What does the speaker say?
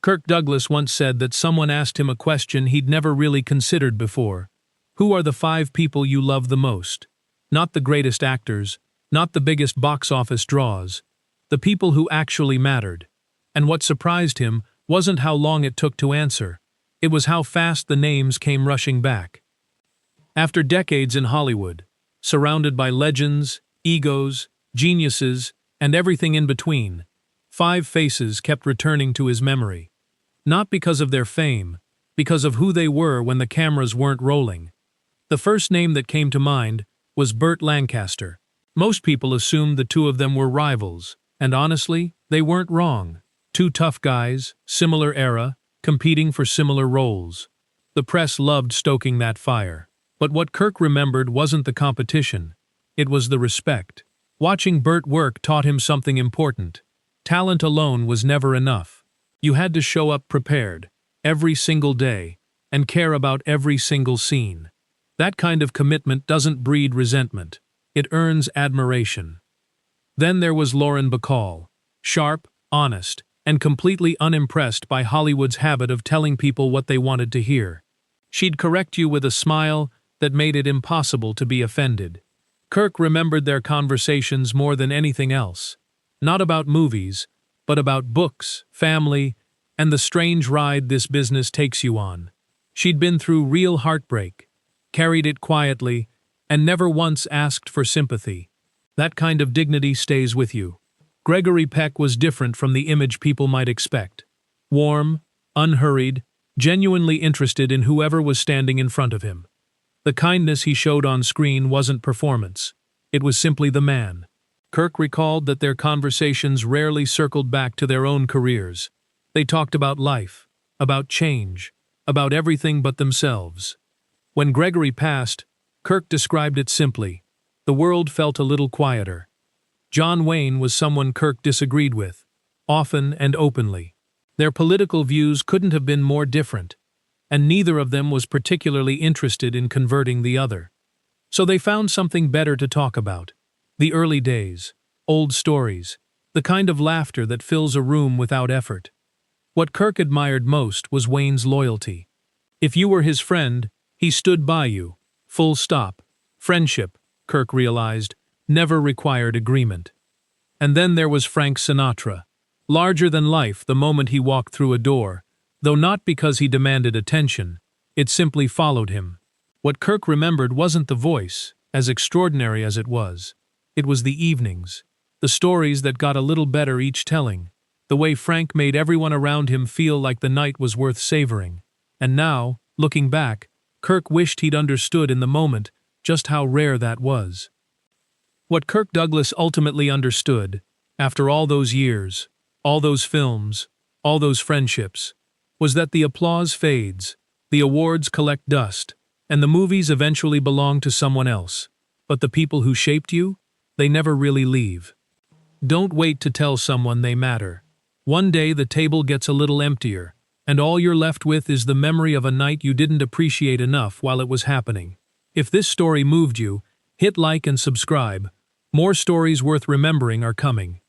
Kirk Douglas once said that someone asked him a question he'd never really considered before. Who are the 5 people you love the most? Not the greatest actors, not the biggest box office draws. The people who actually mattered. And what surprised him wasn't how long it took to answer. It was how fast the names came rushing back. After decades in Hollywood, surrounded by legends, egos, geniuses, and everything in between, 5 faces kept returning to his memory. Not because of their fame, because of who they were when the cameras weren't rolling. The first name that came to mind was Burt Lancaster. Most people assumed the two of them were rivals, and honestly, they weren't wrong. 2 tough guys, similar era, competing for similar roles. The press loved stoking that fire. But what Kirk remembered wasn't the competition. It was the respect. Watching Burt work taught him something important. Talent alone was never enough. You had to show up prepared, every single day, and care about every single scene. That kind of commitment doesn't breed resentment. It earns admiration. Then there was Lauren Bacall. Sharp, honest, and completely unimpressed by Hollywood's habit of telling people what they wanted to hear. She'd correct you with a smile that made it impossible to be offended. Kirk remembered their conversations more than anything else. Not about movies, but about books, family, and the strange ride this business takes you on. She'd been through real heartbreak, carried it quietly, and never once asked for sympathy. That kind of dignity stays with you. Gregory Peck was different from the image people might expect. Warm, unhurried, genuinely interested in whoever was standing in front of him. The kindness he showed on screen wasn't performance. It was simply the man. Kirk recalled that their conversations rarely circled back to their own careers. They talked about life, about change, about everything but themselves. When Gregory passed, Kirk described it simply. The world felt a little quieter. John Wayne was someone Kirk disagreed with, often and openly. Their political views couldn't have been more different, and neither of them was particularly interested in converting the other. So they found something better to talk about. The early days, old stories, the kind of laughter that fills a room without effort. What Kirk admired most was Wayne's loyalty. If you were his friend, he stood by you. Full stop. Friendship, Kirk realized, never required agreement. And then there was Frank Sinatra. Larger than life the moment he walked through a door, though not because he demanded attention, it simply followed him. What Kirk remembered wasn't the voice, as extraordinary as it was. It was the evenings, the stories that got a little better each telling, the way Frank made everyone around him feel like the night was worth savoring. And now, looking back, Kirk wished he'd understood in the moment just how rare that was. What Kirk Douglas ultimately understood, after all those years, all those films, all those friendships, was that the applause fades, the awards collect dust, and the movies eventually belong to someone else. But the people who shaped you, they never really leave. Don't wait to tell someone they matter. One day the table gets a little emptier, and all you're left with is the memory of a night you didn't appreciate enough while it was happening. If this story moved you, hit like and subscribe. More stories worth remembering are coming.